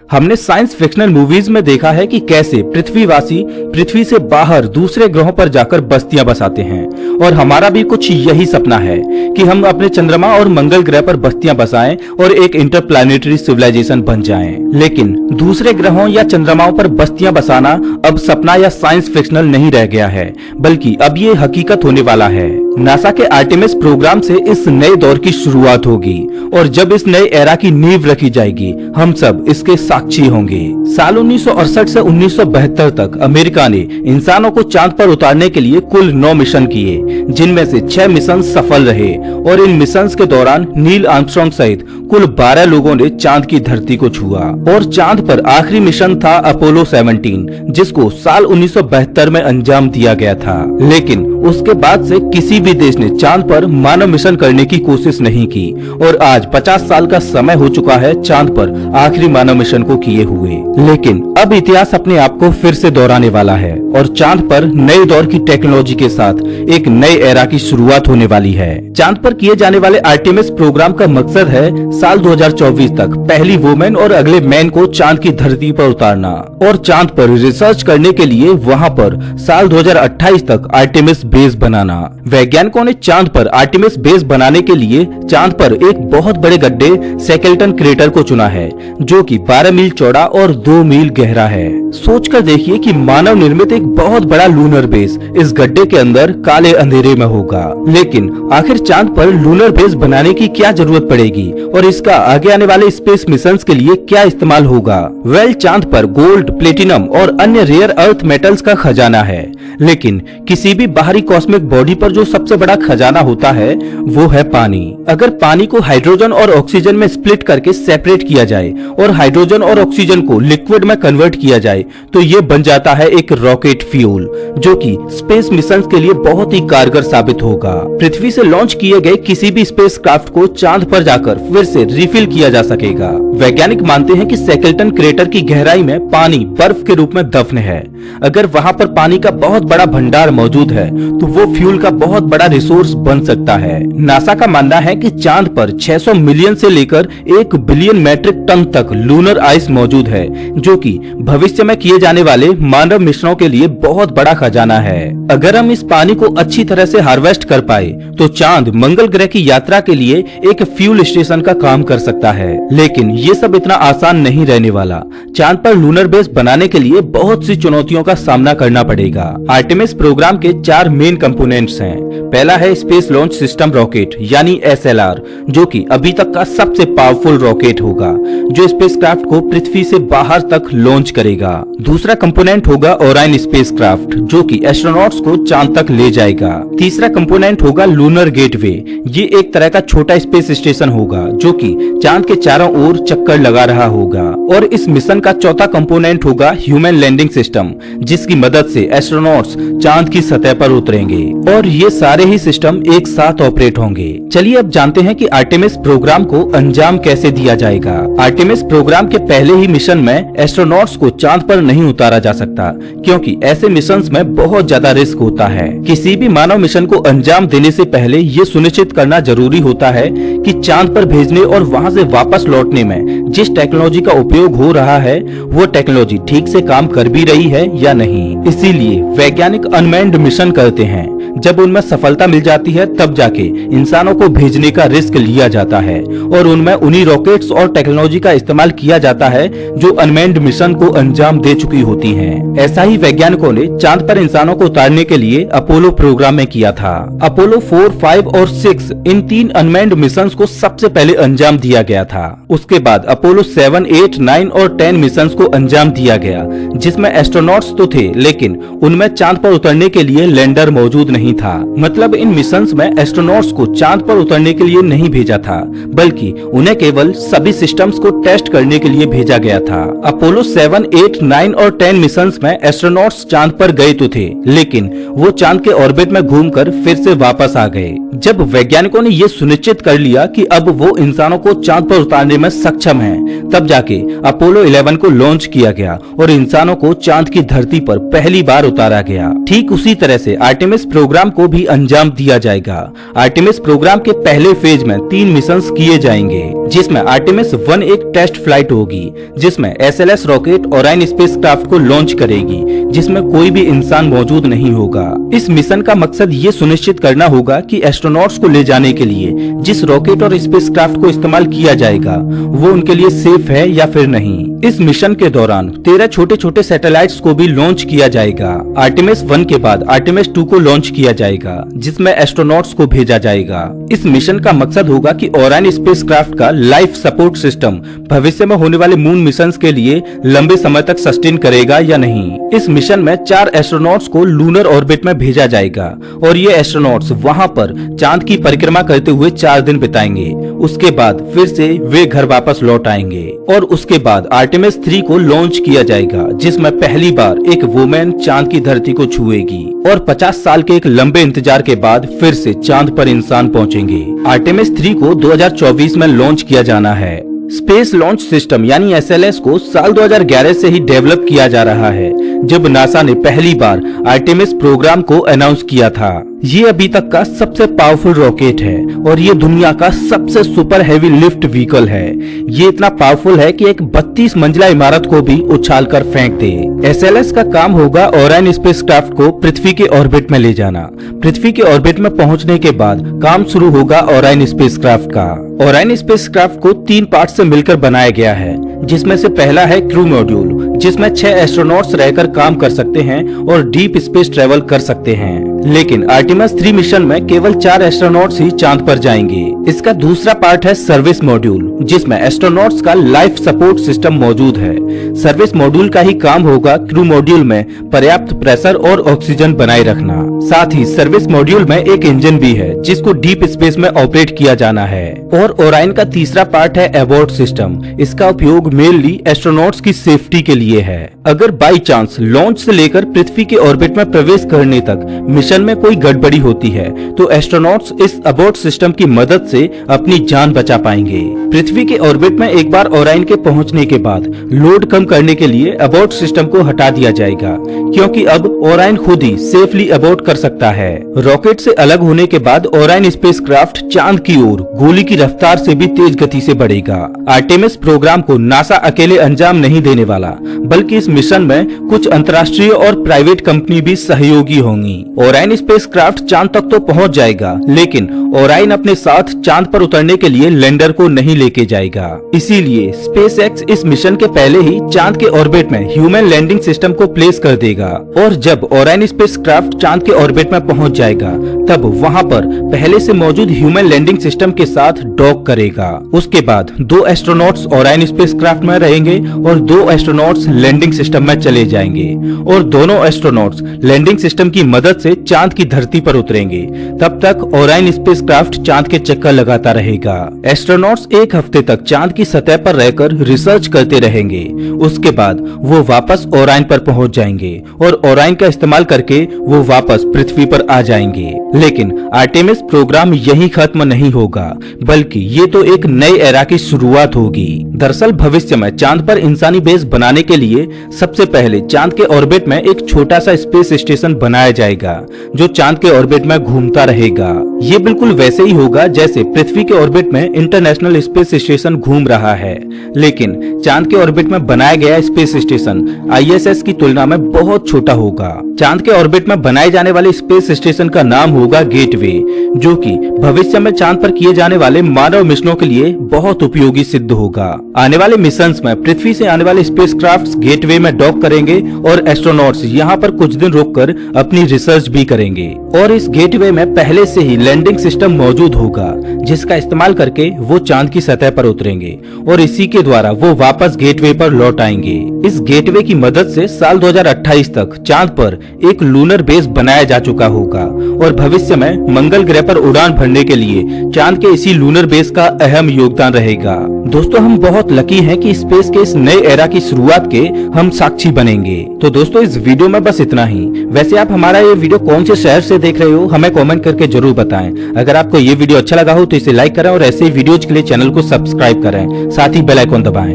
हमने science fictional movies में देखा है कि कैसे पृथ्वीवासी पृथ्वी से बाहर दूसरे ग्रहों पर जाकर बस्तियां बसाते हैं और हमारा भी कुछ यही सपना है कि हम अपने चंद्रमा और मंगल ग्रह पर बस्तियां बसाएं और एक इंटरप्लैनेटरी सिविलाइजेशन बन जाएं। लेकिन दूसरे ग्रहों या चंद्रमाओं पर बस्तियां बसाना अब सपना या साइंस फिक्शनल नहीं रह गया है, बल्कि अब ये हकीकत होने वाला है। नासा के आर्टेमिस प्रोग्राम से इस नए दौर की शुरुआत होगी और जब इस नए एरा की नींव रखी जाएगी हम सब इसके साक्षी होंगे। साल 1968 से 1972 तक अमेरिका ने इंसानों को चांद पर उतारने के लिए कुल 9 मिशन किए, जिनमें से 6 मिशन सफल रहे और इन मिशन के दौरान नील आर्मस्ट्रांग सहित कुल 12 लोगों ने चांद की धरती को छुआ। और चांद पर आखिरी मिशन था अपोलो 17, जिसको साल 1972 में अंजाम दिया गया था। लेकिन उसके बाद से किसी भी देश ने चांद पर मानव मिशन करने की कोशिश नहीं की और आज 50 साल का समय हो चुका है चांद पर आखिरी मानव मिशन को किए हुए। लेकिन अब इतिहास अपने आप को फिर से दोहराने वाला है और चांद पर नए दौर की टेक्नोलॉजी के साथ एक नए एरा की शुरुआत होने वाली है। चांद पर किए जाने वाले आर्टेमिस प्रोग्राम का मकसद है साल 2024 तक पहली वुमेन और अगले मैन को चांद की धरती पर उतारना और चांद पर रिसर्च करने के लिए वहां पर साल 2028 तक आर्टेमिस बेस बनाना। वैज्ञानिकों ने चांद पर आर्टेमिस बेस बनाने के लिए चांद पर एक बहुत बड़े गड्ढे सेकेल्टन क्रेटर को चुना है, जो कि 12 मील चौड़ा और 2 मील गहरा है। सोचकर देखिए कि मानव निर्मित एक बहुत बड़ा लूनर बेस इस गड्ढे के अंदर काले अंधेरे में होगा। लेकिन आखिर चांद पर लूनर बेस बनाने की क्या जरूरत पड़ेगी और इसका आगे आने वाले स्पेस मिशंस के लिए क्या इस्तेमाल होगा? चांद पर गोल्ड, प्लेटिनम और अन्य रेयर अर्थ मेटल्स का खजाना है। लेकिन किसी भी बाहरी कॉस्मिक बॉडी पर जो सबसे बड़ा खजाना होता है वो है पानी। अगर पानी को हाइड्रोजन और ऑक्सीजन में स्प्लिट करके सेपरेट किया जाए और हाइड्रोजन और ऑक्सीजन को लिक्विड में कन्वर्ट किया जाए तो ये बन जाता है एक रॉकेट फ्यूल, जो कि स्पेस मिशन के लिए बहुत ही कारगर साबित होगा। पृथ्वी से लॉन्च किए गए किसी भी स्पेसक्राफ्ट को चांद पर जाकर फिर से रिफिल किया जा सकेगा। वैज्ञानिक मानते हैं कि सेकेल्टन क्रेटर की गहराई में पानी बर्फ के रूप में दफन है। अगर वहां पर पानी का बहुत बड़ा भंडार मौजूद है तो वो फ्यूल का बहुत बड़ा रिसोर्स बन सकता है। नासा का मानना है कि चांद पर 600 मिलियन से लेकर 1 बिलियन मैट्रिक टन तक लूनर आइस मौजूद है, जो कि भविष्य में किए जाने वाले मानव मिशनों के लिए बहुत बड़ा खजाना है। अगर हम इस पानी को अच्छी तरह से हार्वेस्ट कर पाए तो चांद मंगल ग्रह की यात्रा के लिए एक फ्यूल स्टेशन का काम कर सकता है। लेकिन ये सब इतना आसान नहीं रहने वाला। चांद पर लूनर बेस बनाने के लिए बहुत सी चुनौतियों का सामना करना पड़ेगा। आर्टेमिस प्रोग्राम के 4 मेन कंपोनेंट्स हैं। पहला है स्पेस लॉन्च सिस्टम रॉकेट यानी SLR, जो कि अभी तक का सबसे पावरफुल रॉकेट होगा, जो स्पेसक्राफ्ट को पृथ्वी से बाहर तक लॉन्च करेगा। दूसरा कंपोनेंट होगा ओराइन स्पेसक्राफ्ट, जो कि एस्ट्रोनॉट्स को चांद तक ले जाएगा। तीसरा कंपोनेंट होगा लूनर गेटवे। ये एक तरह का छोटा स्पेस स्टेशन होगा जो कि चांद के चारों ओर चक्कर लगा रहा होगा। और इस मिशन का चौथा कंपोनेंट होगा ह्यूमन लैंडिंग सिस्टम, जिसकी मदद से एस्ट्रोनॉट्स चांद की सतह पर उतरेंगे और ये सारे ही सिस्टम एक साथ ऑपरेट होंगे। चलिए अब जानते हैं कि आर्टेमिस प्रोग्राम को अंजाम कैसे दिया जाएगा। आर्टेमिस प्रोग्राम के पहले ही मिशन में एस्ट्रोनॉट्स को चांद पर नहीं उतारा जा सकता, क्योंकि ऐसे मिशंस में बहुत ज्यादा रिस्क होता है। किसी भी मानव मिशन को अंजाम देने से पहले ये सुनिश्चित करना जरूरी होता है कि चांद पर भेजने और वहां से वापस लौटने में जिस टेक्नोलॉजी का उपयोग हो रहा है वो टेक्नोलॉजी ठीक से काम कर भी रही है या नहीं। इसीलिए वैज्ञानिक अनमैन्ड मिशन करते हैं। जब उनमें सफलता मिल जाती है तब जाके इंसानों को भेजने का रिस्क लिया जाता है और उनमें उन्हीं रॉकेट्स और टेक्नोलॉजी का इस्तेमाल किया जाता है जो अनमैन्ड मिशन को अंजाम दे चुकी होती हैं। ऐसा ही वैज्ञानिकों ने चांद पर इंसानों को उतारने के लिए अपोलो प्रोग्राम में किया था। अपोलो 4, 5 और 6 इन 3 अनमैन्ड मिशन को सबसे पहले अंजाम दिया गया था। उसके बाद अपोलो 7, 8, 9 और 10 मिशन को अंजाम दिया गया, जिसमें एस्ट्रोनॉट्स तो थे लेकिन उनमें चांद पर उतरने के लिए लैंडर मौजूद नहीं था। मतलब इन मिशंस में एस्ट्रोनॉट्स को चांद पर उतरने के लिए नहीं भेजा था, बल्कि उन्हें केवल सभी सिस्टम्स को टेस्ट करने के लिए भेजा गया था। अपोलो 7, 8, 9 और 10 मिशंस में एस्ट्रोनॉट्स चांद पर गए तो थे, लेकिन वो चांद के ऑर्बिट में घूमकर फिर से वापस आ गए। जब वैज्ञानिकों ने ये सुनिश्चित कर लिया कि अब वो इंसानों को चांद पर उतारने में सक्षम हैं, तब जाके अपोलो 11 को लॉन्च किया गया और इंसानों को चांद की धरती पर पहली बार उतारा गया। ठीक उसी तरह से आर्टेमिस प्रोग्राम को भी अंजाम दिया जाएगा। आर्टेमिस प्रोग्राम के पहले फेज में 3 मिशंस किए जाएंगे। जिसमें आर्टेमिस 1 एक टेस्ट फ्लाइट होगी जिसमें SLS रॉकेट ओराइन स्पेसक्राफ्ट को लॉन्च करेगी, जिसमें कोई भी इंसान मौजूद नहीं होगा। इस मिशन का मकसद ये सुनिश्चित करना होगा कि एस्ट्रोनॉट्स को ले जाने के लिए जिस रॉकेट और स्पेसक्राफ्ट को इस्तेमाल किया जाएगा वो उनके लिए सेफ है या फिर नहीं। इस मिशन के दौरान 13 छोटे छोटे सैटेलाइट्स को भी लॉन्च किया जाएगा। आर्टेमिस 1 के बाद आर्टेमिस 2 को लॉन्च किया जाएगा जिसमें एस्ट्रोनॉट्स को भेजा जाएगा। इस मिशन का मकसद होगा कि ओराइन स्पेसक्राफ्ट का लाइफ सपोर्ट सिस्टम भविष्य में होने वाले मून मिशंस के लिए लंबे समय तक सस्टेन करेगा या नहीं। इस मिशन में 4 एस्ट्रोनॉट्स को लूनर ऑर्बिट में भेजा जाएगा और ये एस्ट्रोनॉट्स वहां पर चांद की परिक्रमा करते हुए 4 दिन बिताएंगे। उसके बाद फिर से वे घर वापस लौट आएंगे और उसके बाद आर्टेमिस 3 को लॉन्च किया जाएगा जिसमें पहली बार एक वुमेन चांद की धरती को छुएगी और 50 साल के एक लंबे इंतजार के बाद फिर से चांद पर इंसान पहुंचेंगे। आर्टेमिस 3 को 2024 में लॉन्च किया जाना है। स्पेस लॉन्च सिस्टम यानी SLS को साल 2011 से ही डेवलप किया जा रहा है जब नासा ने पहली बार आर्टेमिस प्रोग्राम को अनाउंस किया था। ये अभी तक का सबसे पावरफुल रॉकेट है और ये दुनिया का सबसे सुपर हैवी लिफ्ट व्हीकल है। ये इतना पावरफुल है कि एक 32 मंजिला इमारत को भी उछालकर फेंक दे। SLS का काम होगा ओराइन स्पेसक्राफ्ट को पृथ्वी के ऑर्बिट में ले जाना। पृथ्वी के ऑर्बिट में पहुंचने के बाद काम शुरू होगा ओराइन स्पेसक्राफ्ट का। ओराइन स्पेसक्राफ्ट को 3 पार्ट से मिलकर बनाया गया है जिसमें से पहला है क्रू मॉड्यूल जिसमें 6 एस्ट्रोनॉट्स रहकर काम कर सकते हैं और डीप स्पेस ट्रेवल कर सकते हैं। लेकिन आर्टेमिस 3 मिशन में केवल 4 एस्ट्रोनॉट्स ही चांद पर जाएंगे। इसका दूसरा पार्ट है सर्विस मॉड्यूल जिसमें एस्ट्रोनॉट्स का लाइफ सपोर्ट सिस्टम मौजूद है। सर्विस मॉड्यूल का ही काम होगा क्रू मॉड्यूल में पर्याप्त प्रेशर और ऑक्सीजन बनाए रखना। साथ ही सर्विस मॉड्यूल में एक इंजन भी है जिसको डीप स्पेस में ऑपरेट किया जाना है। और ओराइन का तीसरा पार्ट है एबॉर्ट सिस्टम। इसका उपयोग मेनली एस्ट्रोनॉट्स की सेफ्टी के लिए है। अगर बाई चांस लॉन्च से लेकर पृथ्वी के ऑर्बिट में प्रवेश करने तक मिशन में कोई गड़बड़ी होती है तो एस्ट्रोनॉट्स इस अबॉर्ट सिस्टम की मदद से अपनी जान बचा पाएंगे। पृथ्वी के ऑर्बिट में एक बार ओराइन के पहुंचने के बाद लोड कम करने के लिए अबॉर्ट सिस्टम को हटा दिया जाएगा क्योंकि अब ओराइन खुद ही सेफली अबॉर्ट कर सकता है। रॉकेट से अलग होने के बाद ओराइन स्पेसक्राफ्ट चांद की ओर गोली की रफ्तार से भी तेज गति से बढ़ेगा। आर्टेमिस प्रोग्राम को नासा अकेले अंजाम नहीं देने वाला बल्कि इस मिशन में कुछ अंतर्राष्ट्रीय और प्राइवेट कंपनी भी सहयोगी होंगी। ओराइन स्पेसक्राफ्ट चांद तक तो पहुंच जाएगा लेकिन ओराइन अपने साथ चांद पर उतरने के लिए लैंडर को नहीं लेके जाएगा। इसीलिए स्पेसएक्स इस मिशन के पहले ही चांद के ऑर्बिट में ह्यूमन लैंडिंग सिस्टम को प्लेस कर देगा और जब ओराइन स्पेसक्राफ्ट चांद के ऑर्बिट में पहुंच जाएगा तब वहां पर पहले से मौजूद ह्यूमन लैंडिंग सिस्टम के साथ डॉक करेगा। उसके बाद 2 एस्ट्रोनॉट्स ओराइन स्पेसक्राफ्ट में रहेंगे और 2 एस्ट्रोनॉट्स लैंडिंग सिस्टम में चले जाएंगे और दोनों एस्ट्रोनॉट्स लैंडिंग सिस्टम की मदद से चांद की धरती पर उतरेंगे। तब तक ओराइन स्पेसक्राफ्ट चांद के चक्कर लगाता रहेगा। एस्ट्रोनॉट्स 1 हफ्ते तक चांद की सतह पर रहकर रिसर्च करते रहेंगे। उसके बाद वो वापस ओराइन पर पहुंच जाएंगे और ओराइन का इस्तेमाल करके वो वापस पृथ्वी पर आ जाएंगे। लेकिन आर्टेमिस प्रोग्राम यही खत्म नहीं होगा बल्कि ये तो एक नई एरा की शुरुआत होगी। दरअसल भविष्य में चांद पर इंसानी बेस बनाने के लिए सबसे पहले चांद के ऑर्बिट में एक छोटा सा स्पेस स्टेशन बनाया जाएगा जो चांद के ऑर्बिट में घूमता रहेगा। ये बिल्कुल वैसे ही होगा जैसे पृथ्वी के ऑर्बिट में इंटरनेशनल स्पेस स्टेशन घूम रहा है, लेकिन चांद के ऑर्बिट में बनाया गया स्पेस स्टेशन ISS की तुलना में बहुत छोटा होगा। चांद के ऑर्बिट में बनाए जाने वाले स्पेस स्टेशन का नाम होगा गेटवे, जो कि भविष्य में चांद पर किए जाने वाले मानव मिशनों के लिए बहुत उपयोगी सिद्ध होगा। आने वाले मिशंस में पृथ्वी से आने वाले स्पेसक्राफ्ट्स गेटवे में डॉक करेंगे और एस्ट्रोनॉट्स यहाँ पर कुछ दिन रुककर अपनी रिसर्च भी करेंगे। और इस गेटवे में पहले से ही लैंडिंग सिस्टम मौजूद होगा जिसका इस्तेमाल करके वो चांद की सतह पर उतरेंगे और इसी के द्वारा वो वापस गेटवे पर लौट आएंगे। इस गेटवे की मदद से साल 2028 तक चांद पर एक लूनर बेस बनाया जा चुका होगा और भविष्य में मंगल ग्रह पर उड़ान भरने के लिए चांद के इसी लूनर बेस का अहम योगदान रहेगा। दोस्तों, हम बहुत लकी हैं कि स्पेस के इस नए एरा की शुरुआत के हम साक्षी बनेंगे। तो दोस्तों, इस वीडियो में बस इतना ही। वैसे आप हमारा ये वीडियो कौन से शहर से देख रहे हो हमें कमेंट करके जरूर बताएं। अगर आपको ये वीडियो अच्छा लगा हो तो इसे लाइक करें और ऐसे ही वीडियोज के लिए चैनल को सब्सक्राइब करें, साथ ही बेल आइकन दबाएं।